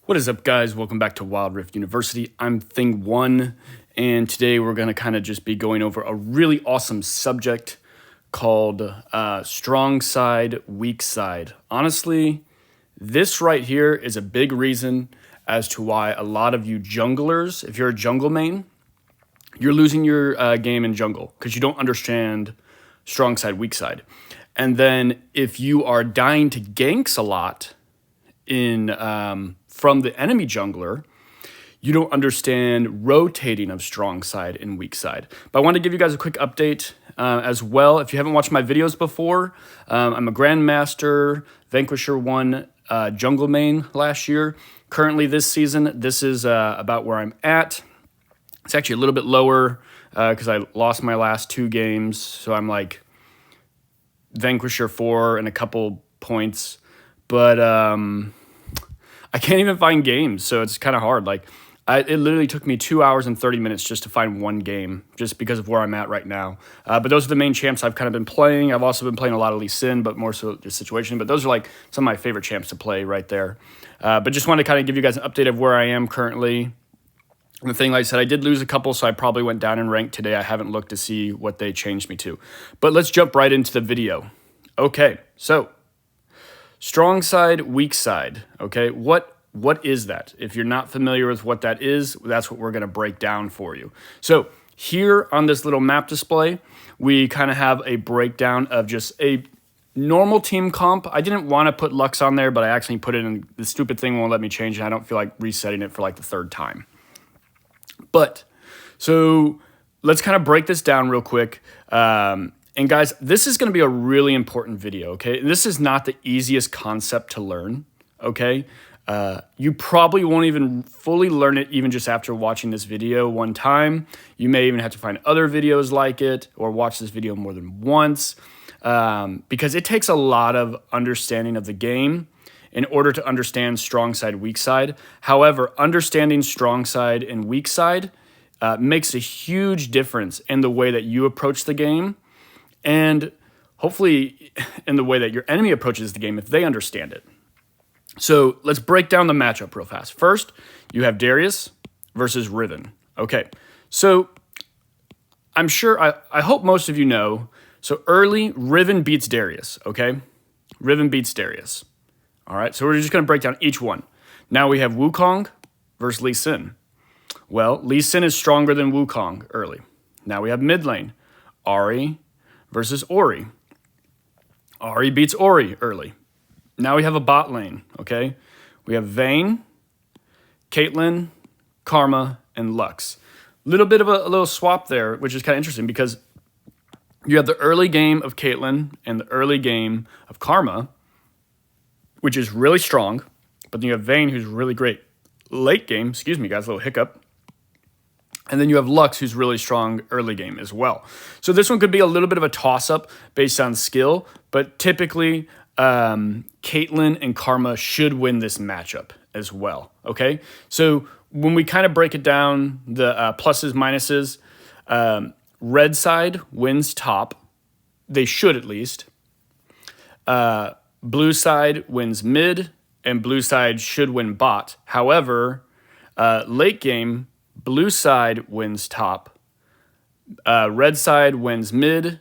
What is up, guys? Welcome back to Wild Rift University. I'm Thing1, and today we're going to kind of just be going over a really awesome subject called strong side, weak side. Honestly, this right here is a big reason as to why a lot of you junglers, if you're a jungle main, you're losing your game in jungle because you don't understand strong side, weak side. And then if you are dying to ganks a lot in from the enemy jungler, you don't understand rotating of strong side and weak side. But I want to give you guys a quick update as well. If you haven't watched my videos before, I'm a Grandmaster Vanquisher 1 jungle main last year. Currently this season, this is about where I'm at. It's actually a little bit lower because I lost my last 2 games. So I'm like Vanquisher 4 and a couple points. But I can't even find games, so it's kind of hard. Like, it literally took me 2 hours and 30 minutes just to find one game, just because of where I'm at right now. But those are the main champs I've kind of been playing. I've also been playing a lot of Lee Sin, but more so just situation. But those are like some of my favorite champs to play right there. But just want to kind of give you guys an update of where I am currently. And the thing, like I said, I did lose a couple, so I probably went down in rank today. I haven't looked to see what they changed me to. But let's jump right into the video. Okay, so strong side, weak side. Okay, what is that? If you're not familiar with what that is, that's what we're going to break down for you. So here on this little map display, we kind of have a breakdown of just a normal team comp. I didn't want to put Lux on there, but I actually put it in. The stupid thing won't let me change it. I don't feel like resetting it for like the 3rd time. But so let's kind of break this down real quick. And guys, this is going to be a really important video, okay? This is not the easiest concept to learn, okay? You probably won't even fully learn it even just after watching this video one time. You may even have to find other videos like it or watch this video more than once because it takes a lot of understanding of the game in order to understand strong side, weak side. However, understanding strong side and weak side makes a huge difference in the way that you approach the game and hopefully in the way that your enemy approaches the game if they understand it. So let's break down the matchup real fast. First, you have Darius versus Riven. Okay, so I'm sure, I hope most of you know, so early, Riven beats Darius, okay? Riven beats Darius. All right, so we're just going to break down each one. Now we have Wukong versus Lee Sin. Well, Lee Sin is stronger than Wukong early. Now we have mid lane, Ahri versus Ori. Ahri beats Ori early. Now we have a bot lane, okay? We have Vayne, Caitlyn, Karma, and Lux. Little bit of a little swap there, which is kind of interesting because you have the early game of Caitlyn and the early game of Karma, which is really strong, but then you have Vayne, who's really great late game. Excuse me, guys, a little hiccup. And then you have Lux, who's really strong early game as well. So this one could be a little bit of a toss-up based on skill, but typically Caitlyn and Karma should win this matchup as well, okay? So when we kind of break it down, the pluses, minuses, red side wins top. They should at least. Blue side wins mid, and blue side should win bot. However, late game, blue side wins top. Red side wins mid.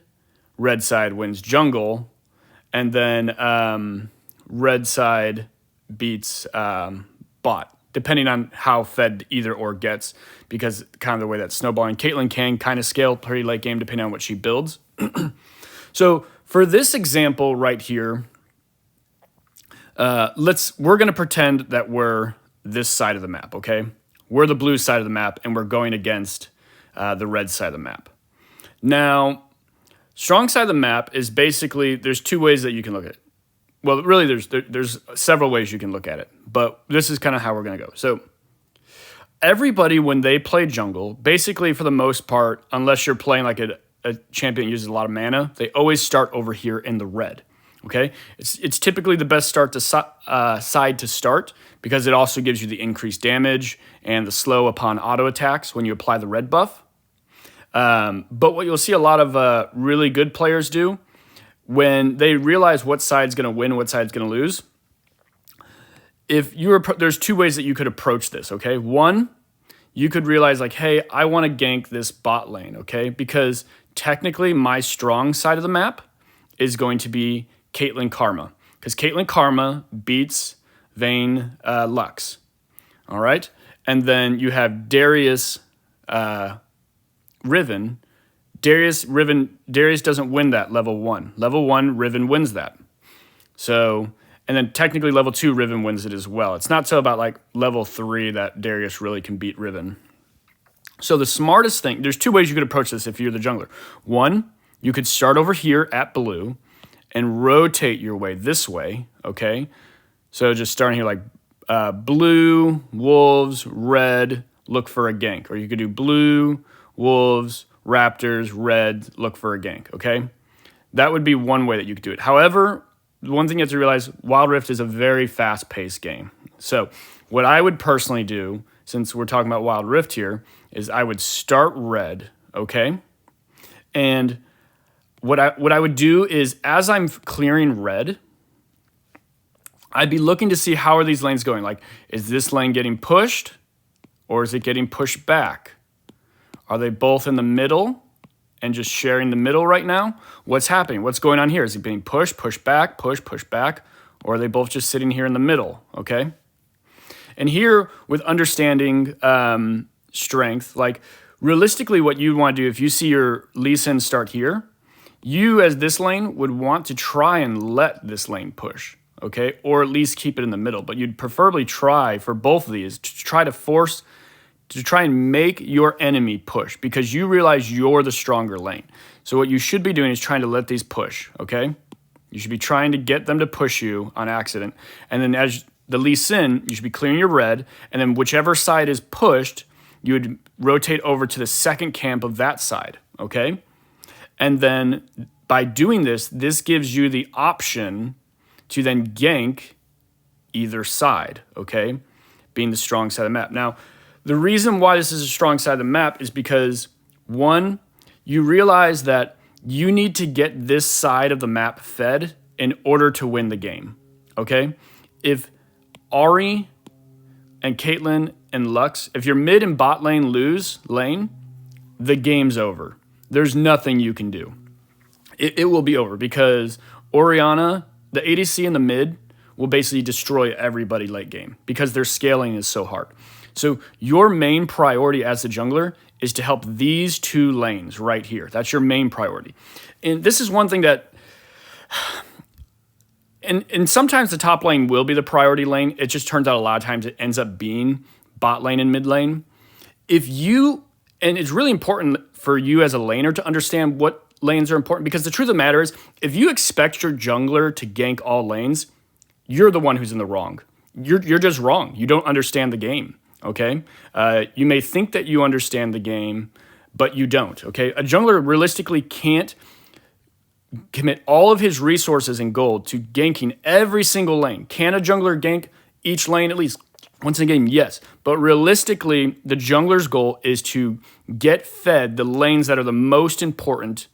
Red side wins jungle. And then red side beats bot, depending on how fed either or gets, because kind of the way that's snowballing. Caitlyn can kind of scale pretty late game depending on what she builds. So for this example right here, we're going to pretend that we're this side of the map, okay? We're the blue side of the map, and we're going against the red side of the map. Now, strong side of the map is basically, there's 2 ways that you can look at it. Well, really, there's several ways you can look at it, but this is kind of how we're going to go. So everybody, when they play jungle, basically for the most part, unless you're playing like a champion that uses a lot of mana, they always start over here in the red. Okay, it's typically the best start to side to start because it also gives you the increased damage and the slow upon auto attacks when you apply the red buff. But what you'll see a lot of really good players do when they realize what side's going to win, what side's going to lose, if you were, there's two ways that you could approach this, okay? One, you could realize like, hey, I want to gank this bot lane, okay? Because technically my strong side of the map is going to be Caitlyn Karma, because Caitlyn Karma beats Vayne Lux, all right? And then you have Darius Riven. Darius doesn't win that level 1. Level 1, Riven wins that. So, and then technically level 2, Riven wins it as well. It's not so about like level 3 that Darius really can beat Riven. So the smartest thing, there's two ways you could approach this if you're the jungler. One, you could start over here at blue and rotate your way this way, okay? So just starting here like blue, wolves, red, look for a gank. Or you could do blue, wolves, raptors, red, look for a gank, okay? That would be one way that you could do it. However, the one thing you have to realize, Wild Rift is a very fast-paced game. So what I would personally do, since we're talking about Wild Rift here, is I would start red, okay? And what I would do is as I'm clearing red, I'd be looking to see how are these lanes going. Like, is this lane getting pushed or is it getting pushed back? Are they both in the middle and just sharing the middle right now? What's happening? What's going on here? Is it being pushed, pushed back, push back? Or are they both just sitting here in the middle, okay? And here with understanding strength, like realistically what you want to do if you see your Lee Sin start here, you as this lane would want to try and let this lane push, okay? Or at least keep it in the middle. But you'd preferably try for both of these to try and make your enemy push because you realize you're the stronger lane. So what you should be doing is trying to let these push, okay? You should be trying to get them to push you on accident. And then as the Lee Sin, you should be clearing your red, and then whichever side is pushed, you would rotate over to the second camp of that side, okay? And then by doing this, this gives you the option to then gank either side, okay? Being the strong side of the map. Now, the reason why this is a strong side of the map is because, one, you realize that you need to get this side of the map fed in order to win the game, okay? If Ahri and Caitlyn and Lux, if your mid and bot lane lose lane, the game's over. There's nothing you can do. It will be over because Orianna, the ADC in the mid, will basically destroy everybody late game because their scaling is so hard. So your main priority as the jungler is to help these two lanes right here. That's your main priority. And this is one thing that, and sometimes the top lane will be the priority lane. It just turns out a lot of times it ends up being bot lane and mid lane. And it's really important for you as a laner to understand what lanes are important because the truth of the matter is if you expect your jungler to gank all lanes, you're the one who's in the wrong. You're just wrong. You don't understand the game. Okay, you may think that you understand the game, but you don't, okay? A jungler realistically can't commit all of his resources and gold to ganking every single lane. Can a jungler gank each lane at least once in a game? Yes, but realistically, the jungler's goal is to get fed the lanes that are the most important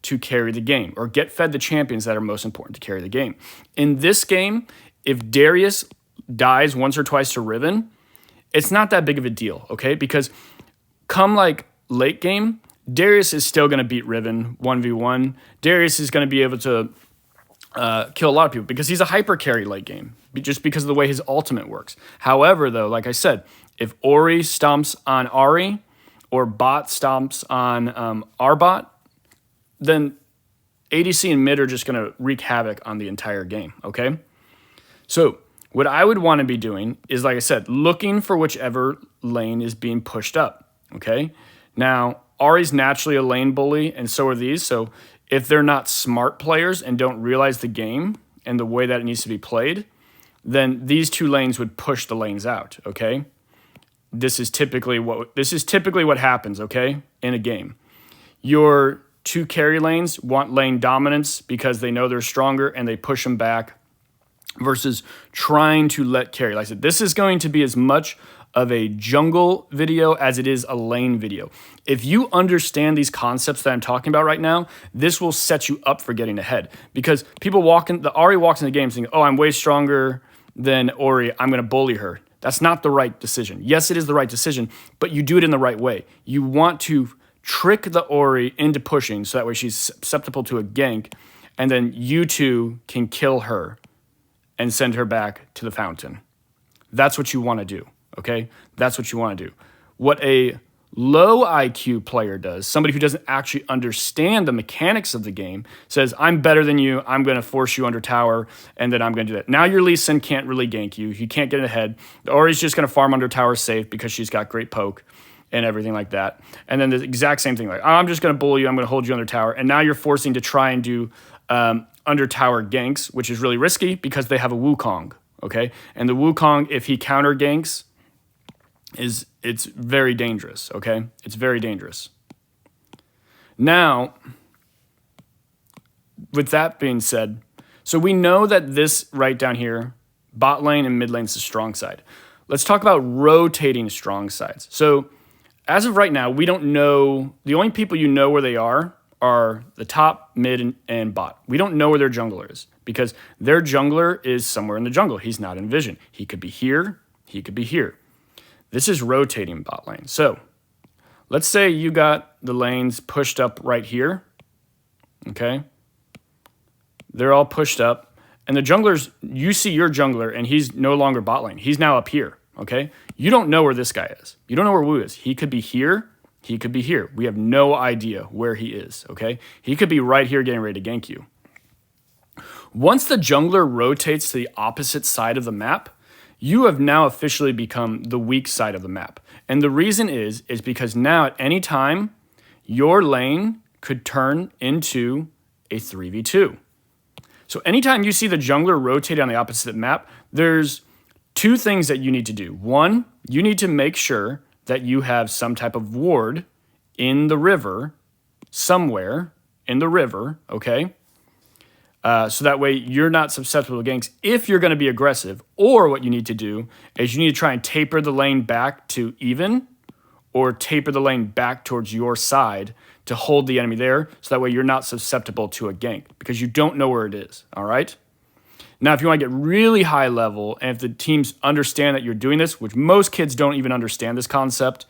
to carry the game, or get fed the champions that are most important to carry the game. In this game, if Darius dies once or twice to Riven, it's not that big of a deal, okay? Because come like late game, Darius is still going to beat Riven 1v1. Darius is going to be able to kill a lot of people because he's a hyper carry late game, just because of the way his ultimate works. However, though, like I said, if Ori stomps on Ahri or bot stomps on our bot, then ADC and mid are just going to wreak havoc on the entire game, okay? So what I would want to be doing is, like I said, looking for whichever lane is being pushed up, okay? Now, Ahri's naturally a lane bully, and so are these. So if they're not smart players and don't realize the game and the way that it needs to be played, then these two lanes would push the lanes out, okay? This is typically what happens, okay, in a game. Your two carry lanes want lane dominance because they know they're stronger and they push them back, versus trying to let carry. Like I said, this is going to be as much of a jungle video as it is a lane video. If you understand these concepts that I'm talking about right now, this will set you up for getting ahead. Because people the Ahri walks in the game thinking, oh, I'm way stronger then Ori, I'm going to bully her. That's not the right decision. Yes, it is the right decision, but you do it in the right way. You want to trick the Ori into pushing so that way she's susceptible to a gank, and then you two can kill her and send her back to the fountain. That's what you want to do, okay? That's what you want to do. What a low IQ player does, somebody who doesn't actually understand the mechanics of the game, says, I'm better than you, I'm going to force you under tower, and then I'm going to do that. Now your Lee Sin can't really gank you. You can't get ahead. Ori's just going to farm under tower safe because she's got great poke and everything like that. And then the exact same thing, like, I'm just going to bully you, I'm going to hold you under tower. And now you're forcing to try and do under tower ganks, which is really risky because they have a Wukong, okay? And the Wukong, if he counter ganks, it's very dangerous, okay? It's very dangerous. Now, with that being said, so we know that this right down here, bot lane and mid lane is the strong side. Let's talk about rotating strong sides. So as of right now, we don't know, the only people you know where they are the top, mid, and bot. We don't know where their jungler is because their jungler is somewhere in the jungle. He's not in vision. He could be here, he could be here. This is rotating bot lane. So let's say you got the lanes pushed up right here, okay? They're all pushed up, and the junglers, you see your jungler, and he's no longer bot lane. He's now up here, okay? You don't know where this guy is. You don't know where Wu is. He could be here. He could be here. We have no idea where he is, okay? He could be right here getting ready to gank you. Once the jungler rotates to the opposite side of the map, you have now officially become the weak side of the map. And the reason is because now at any time, your lane could turn into a 3v2. So anytime you see the jungler rotate on the opposite map, there's two things that you need to do. One, you need to make sure that you have some type of ward in the river, somewhere in the river, okay? So that way you're not susceptible to ganks if you're going to be aggressive. Or what you need to do is you need to try and taper the lane back to even or taper the lane back towards your side to hold the enemy there so that way you're not susceptible to a gank because you don't know where it is, all right? Now, if you want to get really high level and if the teams understand that you're doing this, which most kids don't even understand this concept,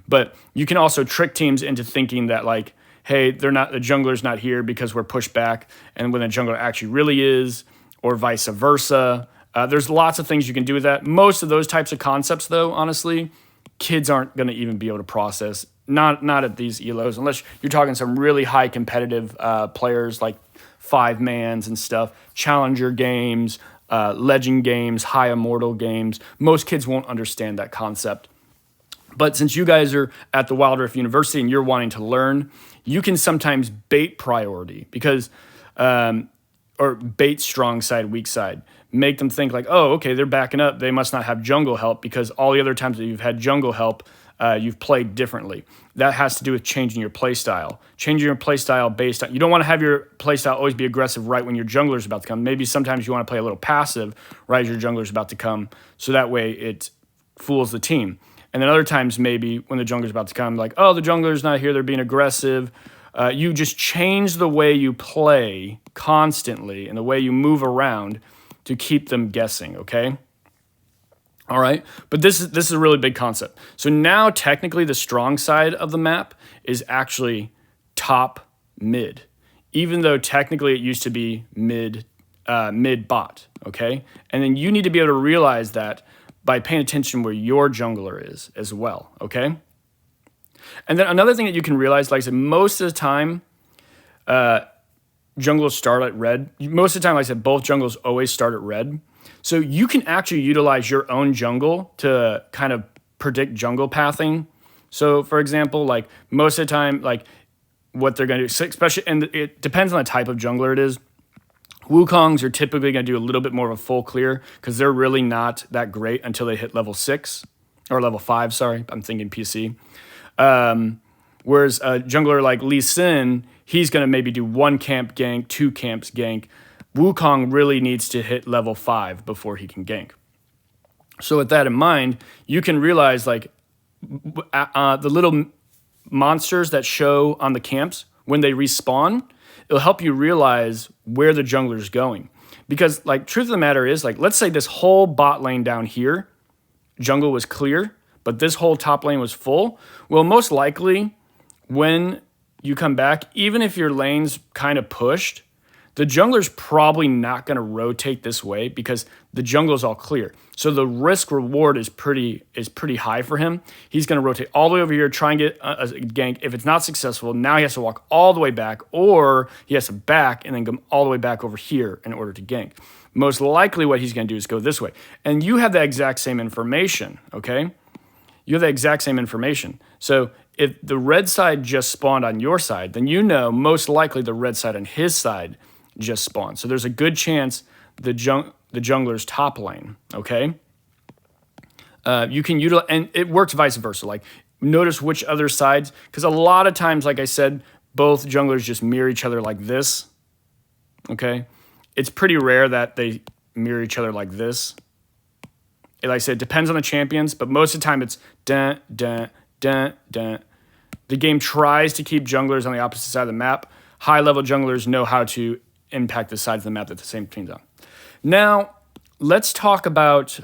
but you can also trick teams into thinking that like, hey, the jungler's not here because we're pushed back, and when the jungler actually really is, or vice versa. There's lots of things you can do with that. Most of those types of concepts, though, honestly, kids aren't going to even be able to process. Not at these ELOs, unless you're talking some really high competitive players like 5-mans and stuff, challenger games, legend games, high immortal games. Most kids won't understand that concept. But since you guys are at the Wild Rift University and you're wanting to learn, you can sometimes bait priority because, or bait strong side, weak side. Make them think like, oh, okay, they're backing up. They must not have jungle help because all the other times that you've had jungle help, you've played differently. That has to do with changing your play style. Changing your play style based on, you don't want to have your play style always be aggressive right when your jungler is about to come. Maybe sometimes you want to play a little passive right as your jungler is about to come, so that way it fools the team. And then other times maybe when the jungler's about to come, like, oh, the jungler's not here, they're being aggressive. You just change the way you play constantly and the way you move around to keep them guessing, okay? All right, but this is a really big concept. So now technically the strong side of the map is actually top mid, even though technically it used to be mid bot, okay? And then you need to be able to realize that by paying attention where your jungler is as well, okay? And then another thing that you can realize, like I said, most of the time, jungles start at red. Most of the time, like I said, both jungles always start at red. So you can actually utilize your own jungle to kind of predict jungle pathing. So for example, like most of the time, like what they're going to do, especially, and it depends on the type of jungler it is. Wukongs are typically going to do a little bit more of a full clear because they're really not that great until they hit level 6 or level 5. Sorry, I'm thinking PC. Whereas a jungler like Lee Sin, he's going to maybe do 1 camp gank, 2 camps gank. Wukong really needs to hit level 5 before he can gank. So with that in mind, you can realize like the little monsters that show on the camps when they respawn, it'll help you realize where the jungler is going. Because like truth of the matter is, like, let's say this whole bot lane down here, jungle was clear, but this whole top lane was full. Well, most likely when you come back, even if your lane's kind of pushed, the jungler's probably not going to rotate this way because the jungle's all clear. So the risk reward is pretty high for him. He's going to rotate all the way over here, try and get a gank. If it's not successful, now he has to walk all the way back, or he has to back and then come all the way back over here in order to gank. Most likely what he's going to do is go this way. And you have the exact same information, okay? You have the exact same information. So if the red side just spawned on your side, then you know most likely the red side on his side just spawned. So there's a good chance the jungler's top lane, okay? You can utilize, and it works vice versa. Like, notice which other sides, because a lot of times, like I said, both junglers just mirror each other like this, okay? It's pretty rare that they mirror each other like this. Like I said, it depends on the champions, but most of the time it's dun, dun, dun, dun. The game tries to keep junglers on the opposite side of the map. High-level junglers know how to impact the sides of the map that the same team's on. Now, let's talk about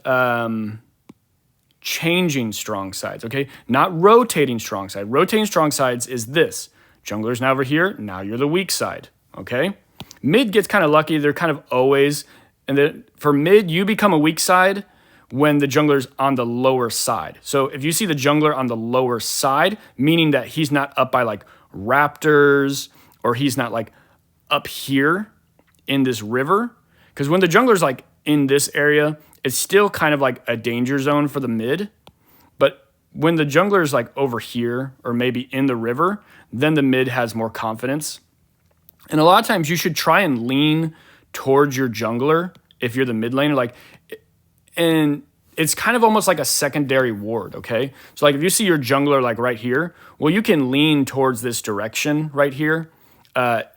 changing strong sides, okay? Not rotating strong side. Rotating strong sides is this. Jungler's now over here. Now you're the weak side, okay? Mid gets kind of lucky. They're kind of always, and then for mid, you become a weak side when the jungler's on the lower side. So if you see the jungler on the lower side, meaning that he's not up by like raptors, or he's not like up here in this river, because when the jungler's like in this area, it's still kind of like a danger zone for the mid. But when the jungler's like over here or maybe in the river, then the mid has more confidence. And a lot of times you should try and lean towards your jungler if you're the mid laner. Like, and it's kind of almost like a secondary ward, okay? So like if you see your jungler like right here, well, you can lean towards this direction right here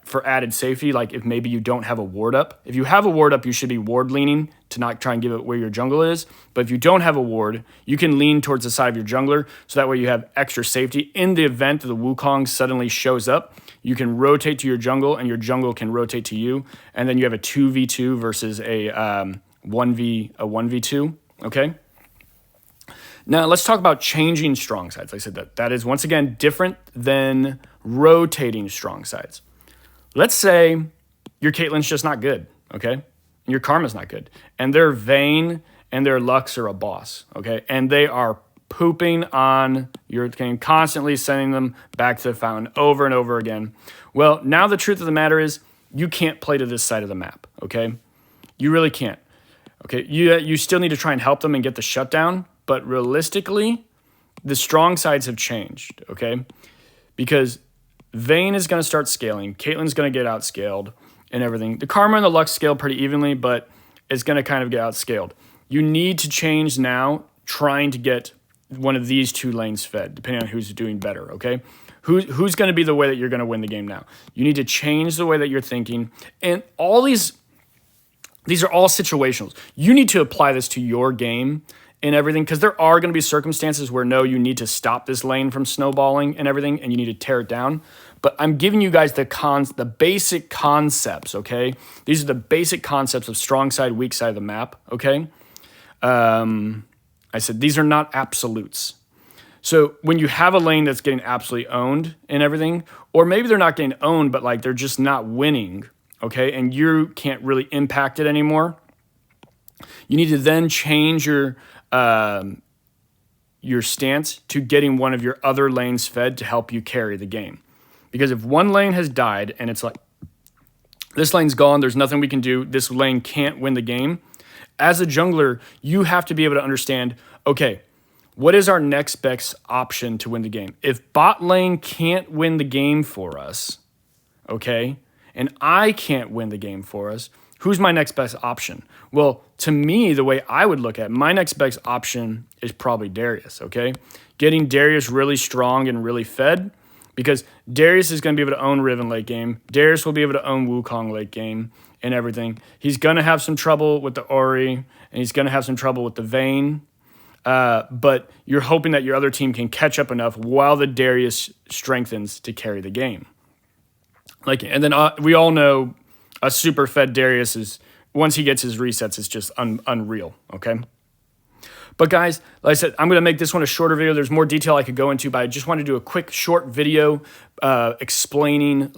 for added safety. Like if maybe you don't have a ward up. If you have a ward up, you should be ward leaning to not try and give it where your jungle is. But if you don't have a ward, you can lean towards the side of your jungler, so that way you have extra safety. In the event that the Wukong suddenly shows up, you can rotate to your jungle and your jungle can rotate to you. And then you have a 2v2 versus a 1v2, okay? Now let's talk about changing strong sides. Like I said, that is once again different than rotating strong sides. Let's say your Caitlyn's just not good, okay? And your Karma's not good. And their Vayne and their Lux are a boss, okay? And they are pooping on your game, constantly sending them back to the fountain over and over again. Well, now the truth of the matter is you can't play to this side of the map, okay? You really can't. Okay, you still need to try and help them and get the shutdown, but realistically, the strong sides have changed, okay? Because Vayne is going to start scaling, Caitlyn's going to get outscaled and everything. The Karma and the Lux scale pretty evenly, but it's going to kind of get outscaled. You need to change now, trying to get one of these two lanes fed, depending on who's doing better, okay? Who's going to be the way that you're going to win the game now? You need to change the way that you're thinking, and all these are all situationals. You need to apply this to your game and everything, because there are going to be circumstances where, no, you need to stop this lane from snowballing and everything, and you need to tear it down. But I'm giving you guys the basic concepts, okay? These are the basic concepts of strong side, weak side of the map, okay? I said these are not absolutes. So when you have a lane that's getting absolutely owned and everything, or maybe they're not getting owned, but like they're just not winning, okay, and you can't really impact it anymore, you need to then change your stance to getting one of your other lanes fed to help you carry the game. Because if one lane has died and it's like, this lane's gone, there's nothing we can do, this lane can't win the game, as a jungler, you have to be able to understand, okay, what is our next best option to win the game? If bot lane can't win the game for us, okay, and I can't win the game for us, who's my next best option? Well, to me, the way I would look at it, my next best option is probably Darius, okay? Getting Darius really strong and really fed, because Darius is going to be able to own Riven late game. Darius will be able to own Wukong late game and everything. He's going to have some trouble with the Ori, and he's going to have some trouble with the Vayne. But you're hoping that your other team can catch up enough while the Darius strengthens to carry the game. And then we all know a super fed Darius is once he gets his resets, it's just unreal, okay? But guys, like I said, I'm going to make this one a shorter video. There's more detail I could go into, but I just want to do a quick short video explaining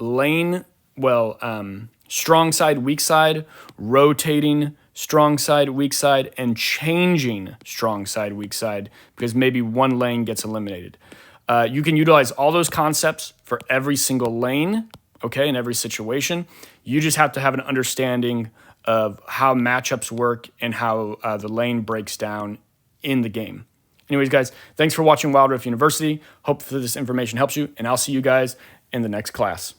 strong side, weak side, rotating strong side, weak side, and changing strong side, weak side, because maybe one lane gets eliminated. You can utilize all those concepts for every single lane, okay, in every situation. You just have to have an understanding of how matchups work and how the lane breaks down in the game. Anyways, guys, thanks for watching Wild Rift University. Hope that this information helps you, and I'll see you guys in the next class.